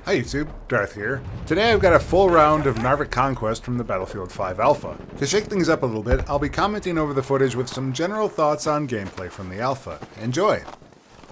Hi YouTube, Darth here. Today I've got a full round of Narvik Conquest from the Battlefield 5 Alpha. To shake things up a little bit, I'll be commenting over the footage with some general thoughts on gameplay from the Alpha. Enjoy!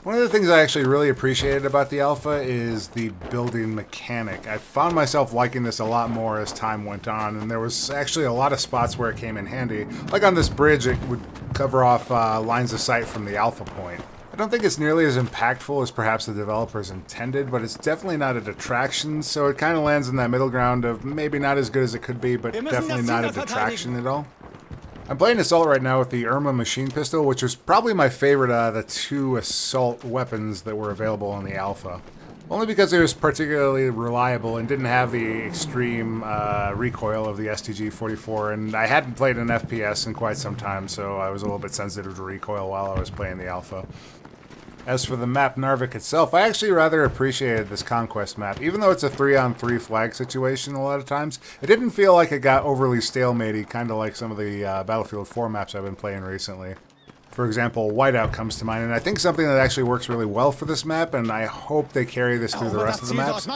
One of the things I actually really appreciated about the Alpha is the building mechanic. I found myself liking this a lot more as time went on, and there was actually a lot of spots where it came in handy. Like on this bridge, it would cover off lines of sight from the Alpha point. I don't think it's nearly as impactful as perhaps the developers intended, but it's definitely not a detraction, so it kind of lands in that middle ground of maybe not as good as it could be, but definitely not a detraction at all. I'm playing Assault right now with the Irma machine pistol, which was probably my favorite out of the two Assault weapons that were available in the Alpha. Only because it was particularly reliable and didn't have the extreme recoil of the STG-44, and I hadn't played an FPS in quite some time, so I was a little bit sensitive to recoil while I was playing the Alpha. As for the map Narvik itself, I actually rather appreciated this Conquest map. Even though it's a 3-on-3 flag situation a lot of times, it didn't feel like it got overly stalematy, kind of like some of the Battlefield 4 maps I've been playing recently. For example, Whiteout comes to mind, and I think something that actually works really well for this map, and I hope they carry this through the rest of the maps,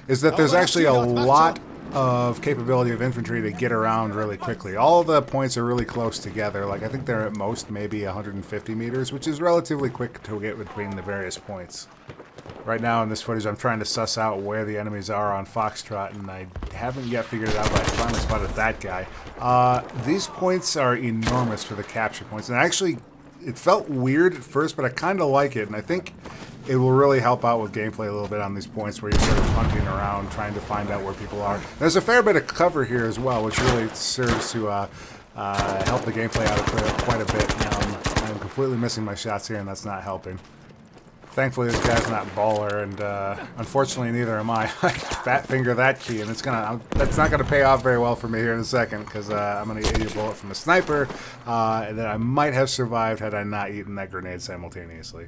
is that there's actually a lot of capability of infantry to get around really quickly. All the points are really close together. Like, I think they're at most maybe 150 meters, which is relatively quick to get between the various points. Right now in this footage, I'm trying to suss out where the enemies are on Foxtrot, and I haven't yet figured it out, but I finally spotted that guy. These points are enormous for the capture points, and actually, it felt weird at first, but I kind of like it, and I think it will really help out with gameplay a little bit on these points where you're sort of hunting around, trying to find out where people are. There's a fair bit of cover here as well, which really serves to help the gameplay out quite a bit. I'm completely missing my shots here, and that's not helping. Thankfully, this guy's not baller, and unfortunately, neither am I. I fat finger that key, and that's not gonna pay off very well for me here in a second, because I'm gonna eat a bullet from a sniper that I might have survived had I not eaten that grenade simultaneously.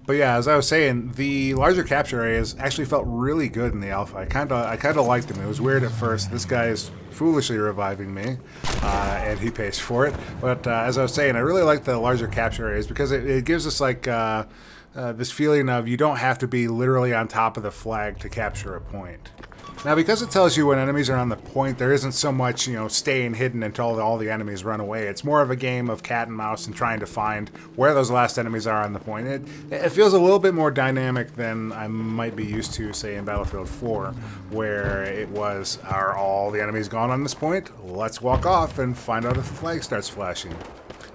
But yeah, as I was saying, the larger capture areas actually felt really good in the Alpha. I kind of liked them. It was weird at first. This guy is foolishly reviving me, and he pays for it. But as I was saying, I really like the larger capture areas because it gives us like this feeling of you don't have to be literally on top of the flag to capture a point. Now, because it tells you when enemies are on the point, there isn't so much, staying hidden until all the enemies run away. It's more of a game of cat and mouse and trying to find where those last enemies are on the point. It feels a little bit more dynamic than I might be used to, say, in Battlefield 4, where it was, are all the enemies gone on this point? Let's walk off and find out if the flag starts flashing.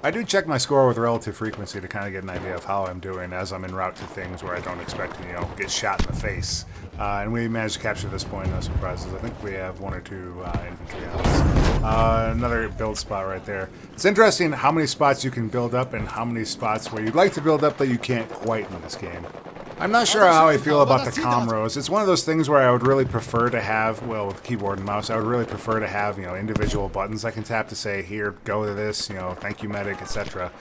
I do check my score with relative frequency to kind of get an idea of how I'm doing as I'm en route to things where I don't expect to, get shot in the face. And we managed to capture this point, no surprises. I think we have 1 or 2 infantry outs. Another build spot right there. It's interesting how many spots you can build up and how many spots where you'd like to build up that you can't quite in this game. I'm not sure how I feel about the comm rows. It's one of those things where I would really prefer to have, well, with keyboard and mouse, I would really prefer to have, individual buttons I can tap to say, here, go to this, thank you medic, etc.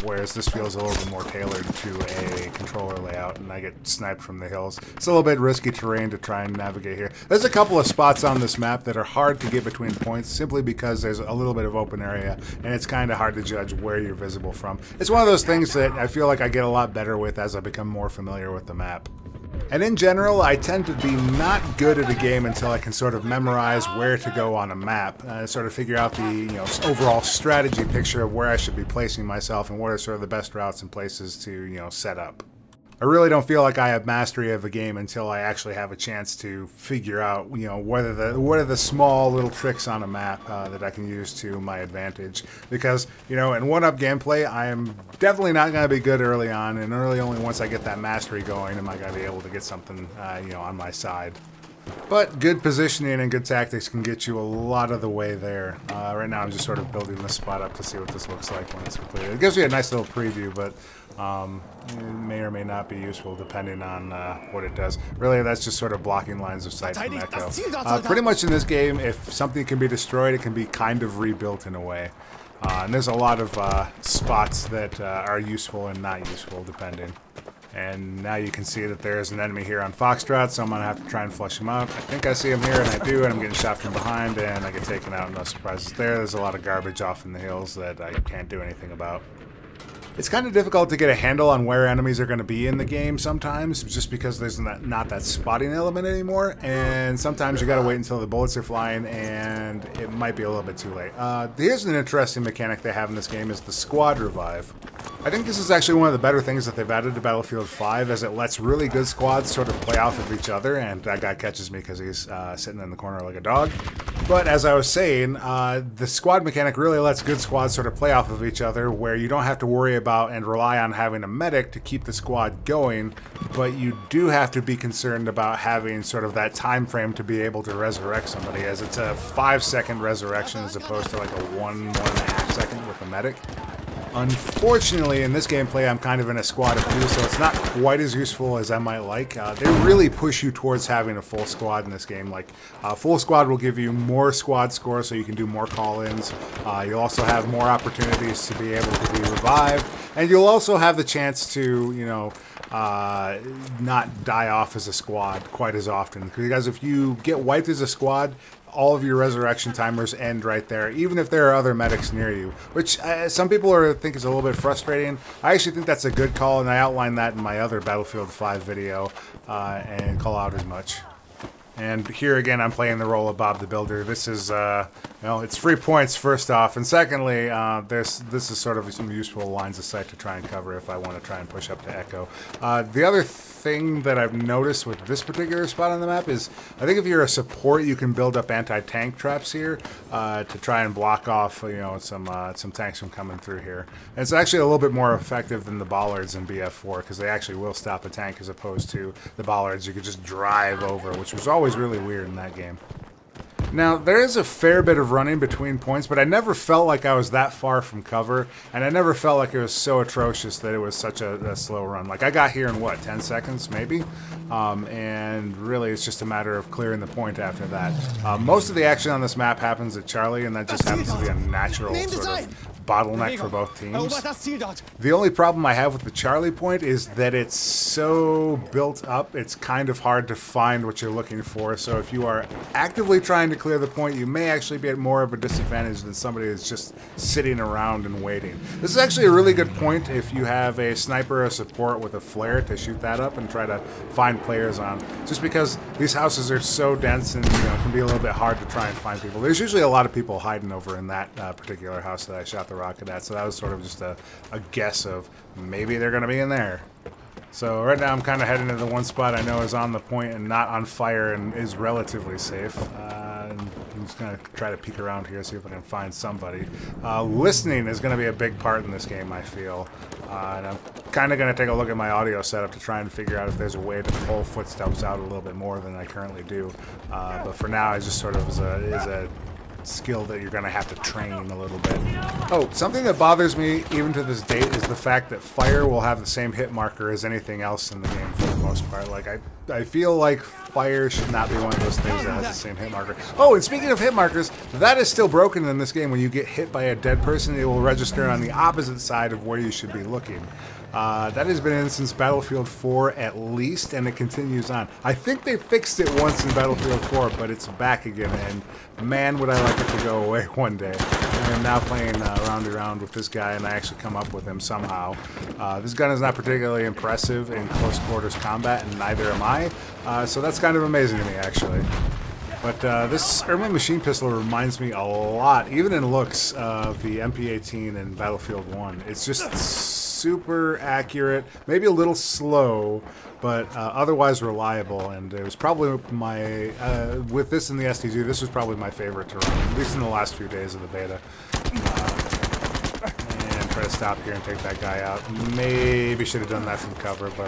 Whereas this feels a little bit more tailored to a controller layout, and I get sniped from the hills. It's a little bit risky terrain to try and navigate here. There's a couple of spots on this map that are hard to get between points, simply because there's a little bit of open area, and it's kind of hard to judge where you're visible from. It's one of those things that I feel like I get a lot better with as I become more familiar with the map. And in general, I tend to be not good at a game until I can sort of memorize where to go on a map, sort of figure out the overall strategy picture of where I should be placing myself and what are sort of the best routes and places to set up. I really don't feel like I have mastery of a game until I actually have a chance to figure out, what are the small little tricks on a map that I can use to my advantage. Because, in 1-up gameplay, I am definitely not going to be good early on, and only once I get that mastery going am I going to be able to get something, on my side. But good positioning and good tactics can get you a lot of the way there. Right now I'm just sort of building this spot up to see what this looks like when it's completed. It gives you a nice little preview, but it may or may not be useful depending on what it does. Really, that's just sort of blocking lines of sight from Echo. Pretty much in this game, if something can be destroyed, it can be kind of rebuilt in a way. And there's a lot of spots that are useful and not useful, depending. And now you can see that there's an enemy here on Foxtrot, so I'm going to have to try and flush him out. I think I see him here, and I do, and I'm getting shot from behind, and I get taken out. No surprises there. There's a lot of garbage off in the hills that I can't do anything about. It's kind of difficult to get a handle on where enemies are going to be in the game sometimes, just because there's not that spotting element anymore, and sometimes you got to wait until the bullets are flying, and it might be a little bit too late. Here's an interesting mechanic they have in this game, is the squad revive. I think this is actually one of the better things that they've added to Battlefield 5, as it lets really good squads sort of play off of each other, and that guy catches me because he's sitting in the corner like a dog. But as I was saying, the squad mechanic really lets good squads sort of play off of each other, where you don't have to worry about and rely on having a medic to keep the squad going, but you do have to be concerned about having sort of that time frame to be able to resurrect somebody, as it's a 5-second resurrection as opposed to like a 1.5 second with a medic. Unfortunately, in this gameplay, I'm kind of in a squad of 2, so it's not quite as useful as I might like. They really push you towards having a full squad in this game. Like, full squad will give you more squad score, so you can do more call-ins. You'll also have more opportunities to be able to be revived, and you'll also have the chance to, you know, not die off as a squad quite as often. Because if you get wiped as a squad, all of your resurrection timers end right there, even if there are other medics near you, which some people think is a little bit frustrating. I actually think that's a good call, and I outlined that in my other Battlefield 5 video and call out as much. And here again, I'm playing the role of Bob the Builder. This is, well, it's free points first off, and secondly, this is sort of some useful lines of sight to try and cover if I want to try and push up to Echo. The other thing that I've noticed with this particular spot on the map is, I think if you're a support, you can build up anti-tank traps here to try and block off, you know, some tanks from coming through here. And it's actually a little bit more effective than the bollards in BF4, because they actually will stop a tank as opposed to the bollards you could just drive over, which was always really weird in that game. Now, there is a fair bit of running between points, but I never felt like I was that far from cover, and I never felt like it was so atrocious that it was such a slow run. Like, I got here in, what, 10 seconds, maybe? And really, it's just a matter of clearing the point after that. Most of the action on this map happens at Charlie, and that just happens to be a natural sort of bottleneck for both teams. The only problem I have with the Charlie point is that it's so built up, it's kind of hard to find what you're looking for. So if you are actively trying to clear the point, you may actually be at more of a disadvantage than somebody that's just sitting around and waiting. This is actually a really good point if you have a sniper or support with a flare to shoot that up and try to find players on. Just because these houses are so dense and, you know, it can be a little bit hard to try and find people. There's usually a lot of people hiding over in that particular house that I shot the rocket at, so that was sort of just a guess of maybe they're going to be in there. So right now I'm kind of heading to the one spot I know is on the point and not on fire and is relatively safe. I'm just going to try to peek around here, see if I can find somebody. Listening is going to be a big part in this game, I feel. And I'm kind of going to take a look at my audio setup to try and figure out if there's a way to pull footsteps out a little bit more than I currently do. But for now, it just sort of is a skill that you're going to have to train a little bit. Oh, something that bothers me even to this date is the fact that fire will have the same hit marker as anything else in the game for the most part. Like, I feel like fire should not be one of those things that has the same hit marker. Oh, and speaking of hit markers, that is still broken in this game. When you get hit by a dead person, it will register on the opposite side of where you should be looking. That has been in since Battlefield 4 at least, and it continues on. I think they fixed it once in Battlefield 4, but it's back again, and man, would I like it to go away one day. I am now playing roundy round with this guy, and I actually come up with him somehow. This gun is not particularly impressive in close quarters combat, and neither am I, so that's kind of amazing to me, actually. But this Urban Machine Pistol reminds me a lot, even in looks, of the MP18 in Battlefield 1. It's just super accurate, maybe a little slow, but otherwise reliable, and it was probably my, with this in the STG, this was probably my favorite to run, at least in the last few days of the beta. And try to stop here and take that guy out. Maybe should have done that from cover, but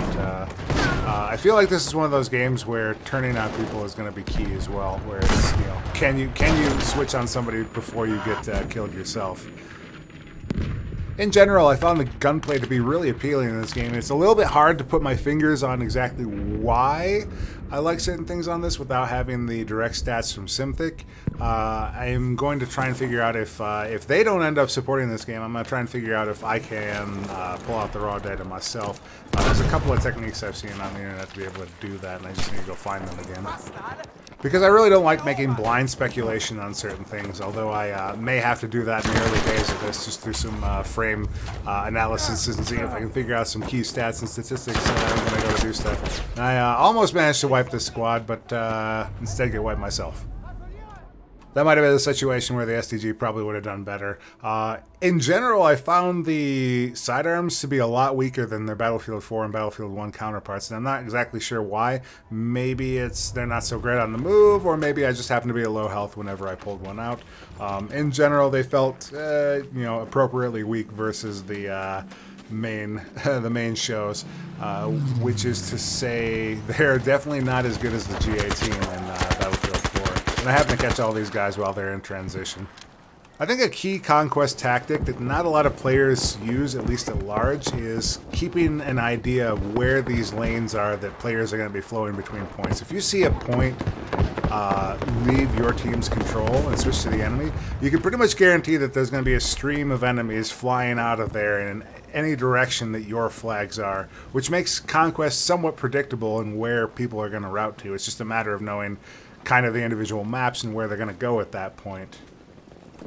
I feel like this is one of those games where turning on people is going to be key as well, where it's, you know, can you switch on somebody before you get killed yourself? In general, I found the gunplay to be really appealing in this game. It's a little bit hard to put my fingers on exactly why I like certain things on this without having the direct stats from Simthic. I'm going to try and figure out if they don't end up supporting this game, I'm going to try and figure out if I can pull out the raw data myself. There's a couple of techniques I've seen on the internet to be able to do that, and I just need to go find them again. because I really don't like making blind speculation on certain things, although I may have to do that in the early days of this, just through some frame analysis and see if I can figure out some key stats and statistics when I go to do stuff. And I almost managed to wipe this squad, but instead get wiped myself. That might have been a situation where the SDG probably would have done better. In general, I found the sidearms to be a lot weaker than their Battlefield 4 and Battlefield 1 counterparts, and I'm not exactly sure why. Maybe they're not so great on the move, or maybe I just happen to be at low health whenever I pulled one out. In general, they felt, appropriately weak versus the the main shows, which is to say they're definitely not as good as the G18 in Battlefield 4. And I happen to catch all these guys while they're in transition. I think a key conquest tactic that not a lot of players use, at least at large, is keeping an idea of where these lanes are that players are going to be flowing between points. If you see a point leave your team's control and switch to the enemy, you can pretty much guarantee that there's going to be a stream of enemies flying out of there in any direction that your flags are, which makes conquest somewhat predictable in where people are going to route to. It's just a matter of knowing kind of the individual maps and where they're going to go at that point.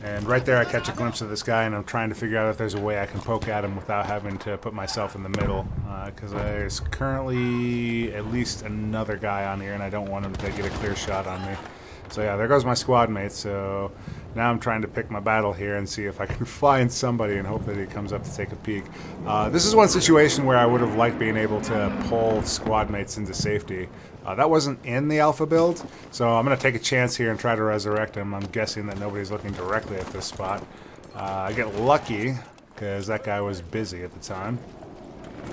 And right there I catch a glimpse of this guy, and I'm trying to figure out if there's a way I can poke at him without having to put myself in the middle, because there's currently at least another guy on here and I don't want him to get a clear shot on me. So yeah, there goes my squad mate. So now I'm trying to pick my battle here and see if I can find somebody and hope that he comes up to take a peek. This is one situation where I would have liked being able to pull squad mates into safety. That wasn't in the alpha build, so I'm going to take a chance here and try to resurrect him. I'm guessing that nobody's looking directly at this spot. I get lucky because that guy was busy at the time.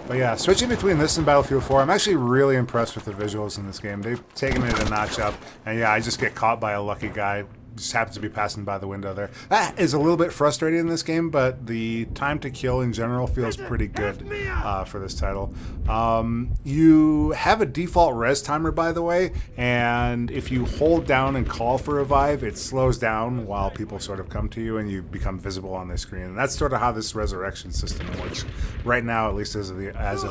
But yeah, switching between this and Battlefield 4, I'm actually really impressed with the visuals in this game. They've taken it a notch up, and yeah, I just get caught by a lucky guy. Just happens to be passing by the window there. That is a little bit frustrating in this game, but the time to kill in general feels pretty good for this title. You have a default res timer, by the way, and if you hold down and call for revive, it slows down while people sort of come to you and you become visible on their screen. And that's sort of how this resurrection system works right now, at least as of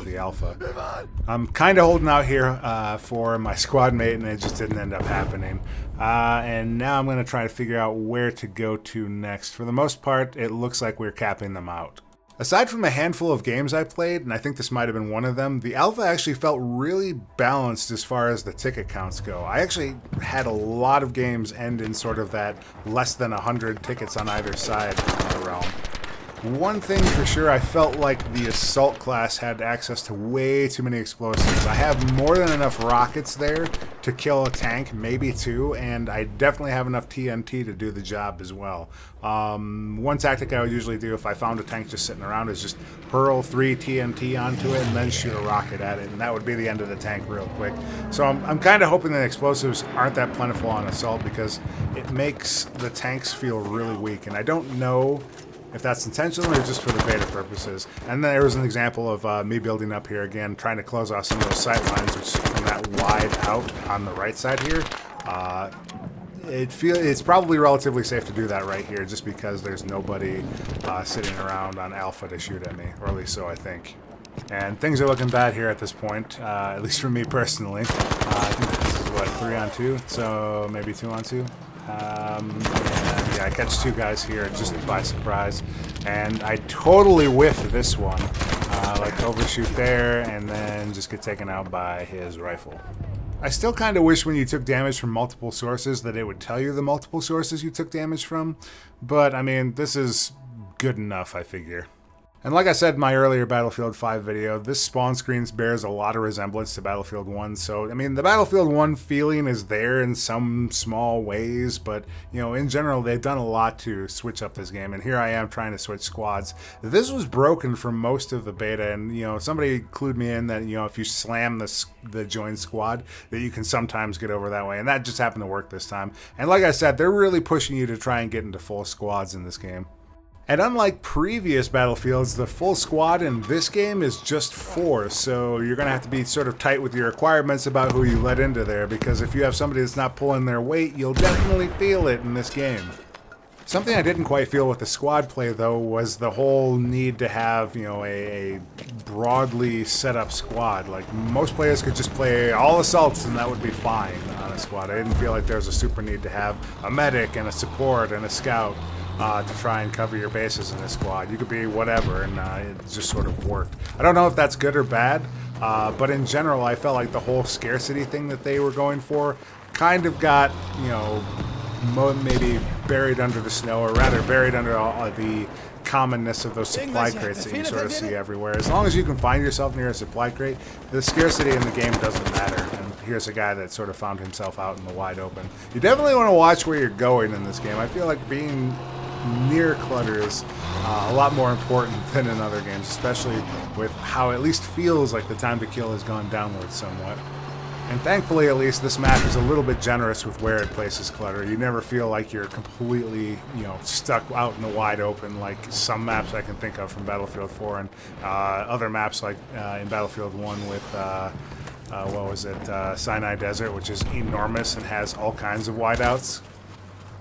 the alpha. I'm kind of holding out here for my squad mate, and it just didn't end up happening. And now I'm going to try to figure out where to go to next. For the most part, it looks like we're capping them out. Aside from a handful of games I played, and I think this might have been one of them, the alpha actually felt really balanced as far as the ticket counts go. I actually had a lot of games end in sort of that less than 100 tickets on either side realm. One thing for sure, I felt like the assault class had access to way too many explosives. I have more than enough rockets there to kill a tank, maybe two, and I definitely have enough TNT to do the job as well. One tactic I would usually do if I found a tank just sitting around is just hurl 3 TNT onto it and then shoot a rocket at it, and that would be the end of the tank real quick. So I'm kind of hoping that explosives aren't that plentiful on assault, because it makes the tanks feel really weak, and I don't know if that's intentional or just for the beta purposes. And then there was an example of me building up here again, trying to close off some of those sight lines, which from that wide out on the right side here. It's probably relatively safe to do that right here, just because there's nobody sitting around on alpha to shoot at me, or at least so I think. And things are looking bad here at this point, at least for me personally. I think this is what, 3 on 2, so maybe 2 on 2. And yeah, I catch 2 guys here just by surprise, and I totally whiff this one, like overshoot there, and then just get taken out by his rifle. I still kind of wish when you took damage from multiple sources that it would tell you the multiple sources you took damage from, but I mean, this is good enough, I figure. And like I said in my earlier Battlefield 5 video, this spawn screen bears a lot of resemblance to Battlefield 1. So, I mean, the Battlefield 1 feeling is there in some small ways, but, you know, in general, they've done a lot to switch up this game. And here I am trying to switch squads. This was broken for most of the beta, and, you know, somebody clued me in that, you know, if you slam the join squad, that you can sometimes get over that way. And that just happened to work this time. And like I said, they're really pushing you to try and get into full squads in this game. And unlike previous Battlefields, the full squad in this game is just 4, so you're going to have to be sort of tight with your requirements about who you let into there, because if you have somebody that's not pulling their weight, you'll definitely feel it in this game. Something I didn't quite feel with the squad play, though, was the whole need to have, you know, a broadly set up squad. Like, most players could just play all assaults and that would be fine, honestly. the squad. I didn't feel like there was a super need to have a medic and a support and a scout to try and cover your bases in this squad. You could be whatever, and it just sort of worked. I don't know if that's good or bad, but in general, I felt like the whole scarcity thing that they were going for kind of got, you know, maybe buried under the snow, or rather buried under all the commonness of those supply crates that you sort of see everywhere. As long as you can find yourself near a supply crate, the scarcity in the game doesn't matter. And here's a guy that sort of found himself out in the wide open. You definitely want to watch where you're going in this game. I feel like being near clutter is a lot more important than in other games, especially with how it at least feels like the time to kill has gone downward somewhat. And thankfully, at least, this map is a little bit generous with where it places clutter. You never feel like you're completely, you know, stuck out in the wide open like some maps I can think of from Battlefield 4 and other maps like in Battlefield 1 with, what was it, Sinai Desert, which is enormous and has all kinds of wideouts.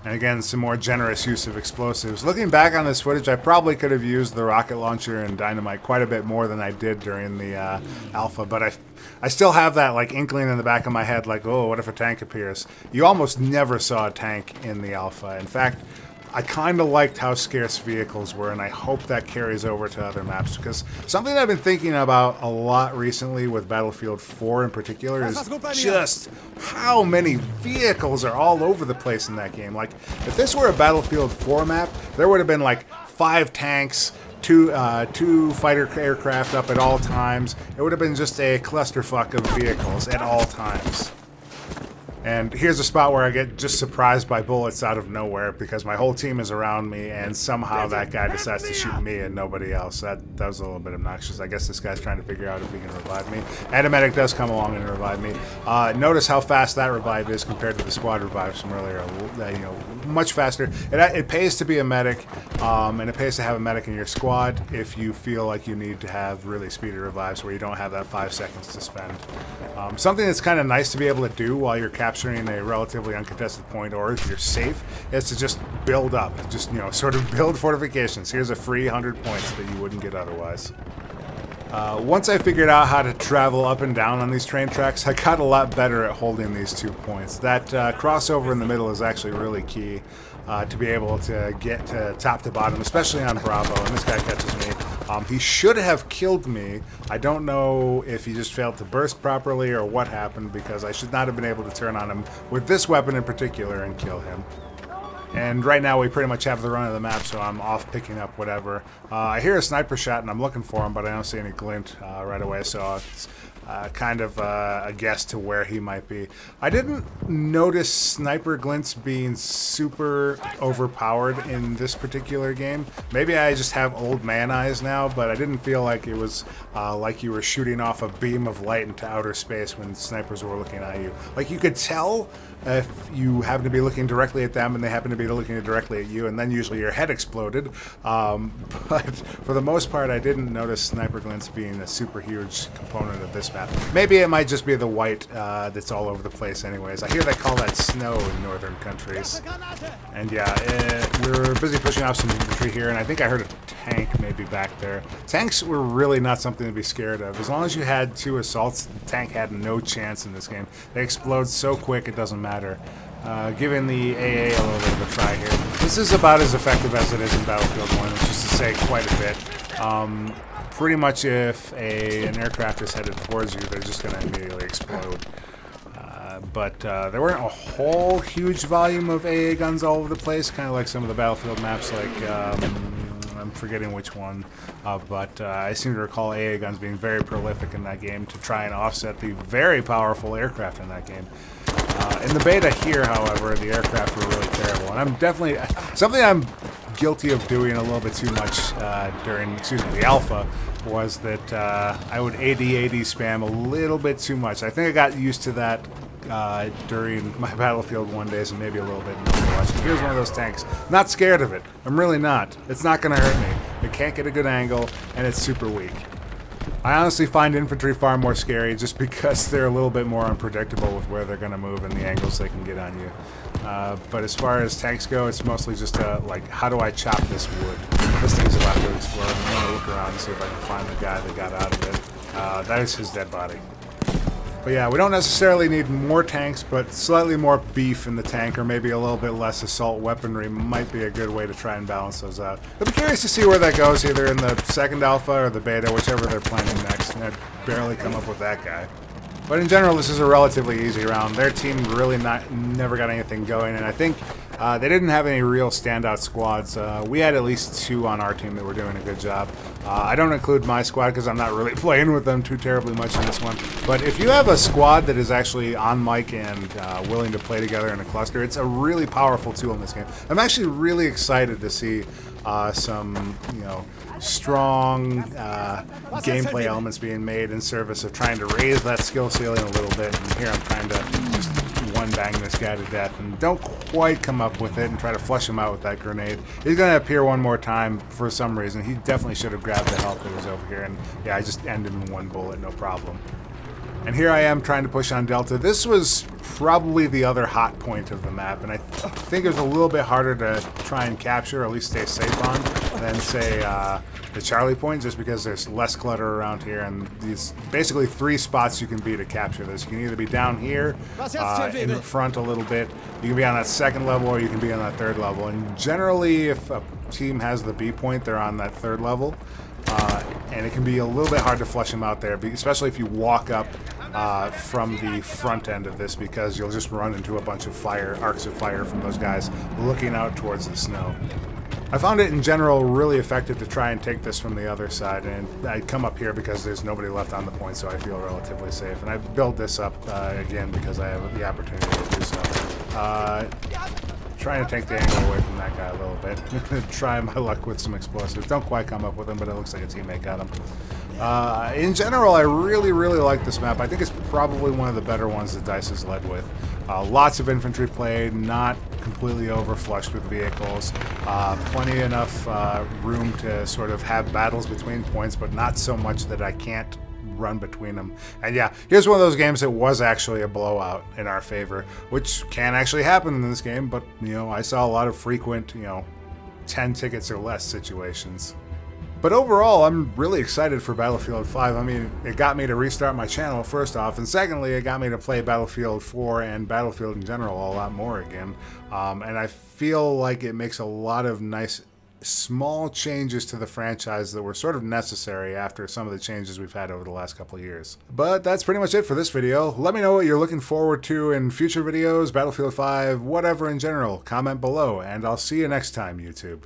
And again, some more generous use of explosives. Looking back on this footage, I probably could have used the rocket launcher and dynamite quite a bit more than I did during the alpha, but I still have that like inkling in the back of my head, like, oh, what if a tank appears? You almost never saw a tank in the alpha. In fact, I kind of liked how scarce vehicles were, and I hope that carries over to other maps, because something I've been thinking about a lot recently with Battlefield 4 in particular is just how many vehicles are all over the place in that game. Like, if this were a Battlefield 4 map, there would have been like 5 tanks, two fighter aircraft up at all times. It would have been just a clusterfuck of vehicles at all times. And here's a spot where I get just surprised by bullets out of nowhere because my whole team is around me and somehow that guy decides to shoot me and nobody else. That was a little bit obnoxious. I guess this guy's trying to figure out if he can revive me. And a medic does come along and revive me. Notice how fast that revive is compared to the squad revives from earlier. You know, much faster. It pays to be a medic, and it pays to have a medic in your squad if you feel like you need to have really speedy revives where you don't have that 5 seconds to spend. Something that's kind of nice to be able to do while you're capturing a relatively uncontested point, or if you're safe, is to just build up. Just, you know, sort of build fortifications. Here's a free 100 points that you wouldn't get otherwise. Once I figured out how to travel up and down on these train tracks, I got a lot better at holding these 2 points. That crossover in the middle is actually really key to be able to get to top to bottom, especially on Bravo, and this guy catches me. He should have killed me. I don't know if he just failed to burst properly or what happened, because I should not have been able to turn on him with this weapon in particular and kill him. And right now we pretty much have the run of the map, so I'm off picking up whatever. I hear a sniper shot and I'm looking for him, but I don't see any glint right away, so it's kind of a guess to where he might be. I didn't notice sniper glints being super overpowered in this particular game. Maybe I just have old man eyes now, but I didn't feel like it was like you were shooting off a beam of light into outer space when snipers were looking at you. Like, you could tell if you happen to be looking directly at them and they happen to be looking directly at you, and then usually your head exploded. But for the most part, I didn't notice sniper glints being a super huge component of this map. Maybe it might just be the white that's all over the place anyways. I hear they call that snow in northern countries. And yeah, we're busy pushing off some infantry here, and I think I heard a tank maybe back there. Tanks were really not something to be scared of. As long as you had 2 assaults, the tank had no chance in this game. They explode so quick it doesn't matter. Giving the AA a little bit of a try here. This is about as effective as it is in Battlefield 1, which is to say quite a bit. Pretty much if an aircraft is headed towards you, they're just going to immediately explode. But there weren't a whole huge volume of AA guns all over the place, kind of like some of the Battlefield maps, like I'm forgetting which one, but I seem to recall AA guns being very prolific in that game to try and offset the very powerful aircraft in that game. In the beta here, however, the aircraft were really terrible, and I'm definitely something I'm guilty of doing a little bit too much during, the alpha, was that I would AD spam a little bit too much. I think I got used to that during my Battlefield 1 days, and maybe a little bit in Overwatch. Here's one of those tanks. Not scared of it. I'm really not. It's not going to hurt me. It can't get a good angle, and it's super weak. I honestly find infantry far more scary just because they're a little bit more unpredictable with where they're going to move and the angles they can get on you. But as far as tanks go, it's mostly just like, how do I chop this wood? This thing's about to explode. I'm going to look around and see if I can find the guy that got out of it. That is his dead body. But yeah, we don't necessarily need more tanks, but slightly more beef in the tank, or maybe a little bit less assault weaponry might be a good way to try and balance those out. I'd be curious to see where that goes, either in the second alpha or the beta, whichever they're planning next. And I'd barely come up with that guy. But in general, this is a relatively easy round. Their team really never got anything going, and I think they didn't have any real standout squads. We had at least 2 on our team that were doing a good job. I don't include my squad because I'm not really playing with them too terribly much in this one. But if you have a squad that is actually on mic and willing to play together in a cluster, it's a really powerful tool in this game. I'm actually really excited to see some, you know, strong gameplay elements being made in service of trying to raise that skill ceiling a little bit. And here I'm trying to just one-bang this guy to death and don't quite come up with it and try to flush him out with that grenade. He's going to appear one more time for some reason. He definitely should have grabbed the health that was over here, and yeah, I just ended him in 1 bullet, no problem. And here I am trying to push on Delta. This was probably the other hot point of the map, and I think it was a little bit harder to try and capture, or at least stay safe on, than, say, the Charlie point, just because there's less clutter around here, and these basically 3 spots you can be to capture this. You can either be down here, in the front a little bit, you can be on that 2nd level, or you can be on that 3rd level. And generally, if a team has the B point, they're on that 3rd level. And it can be a little bit hard to flush them out there, especially if you walk up from the front end of this, because you'll just run into a bunch of arcs of fire from those guys looking out towards the snow. I found it in general really effective to try and take this from the other side, and I come up here because there's nobody left on the point, so I feel relatively safe. And I build this up again because I have the opportunity to do so. Trying to take the angle away from that guy a little bit. Try my luck with some explosives. Don't quite come up with them, but it looks like a teammate got him. In general, I really like this map. I think it's probably one of the better ones that DICE has led with. Lots of infantry played, not completely overflushed with vehicles. Plenty enough room to sort of have battles between points, but not so much that I can't run between them. And yeah, here's one of those games that was actually a blowout in our favor, which can actually happen in this game, but, you know, I saw a lot of frequent, you know, 10 tickets or less situations. But overall, I'm really excited for Battlefield 5. I mean, it got me to restart my channel, first off, and secondly, it got me to play Battlefield 4 and Battlefield in general a lot more again. And I feel like it makes a lot of nice small changes to the franchise that were sort of necessary after some of the changes we've had over the last couple of years. But that's pretty much it for this video. Let me know what you're looking forward to in future videos, Battlefield 5, whatever in general. Comment below, and I'll see you next time, YouTube.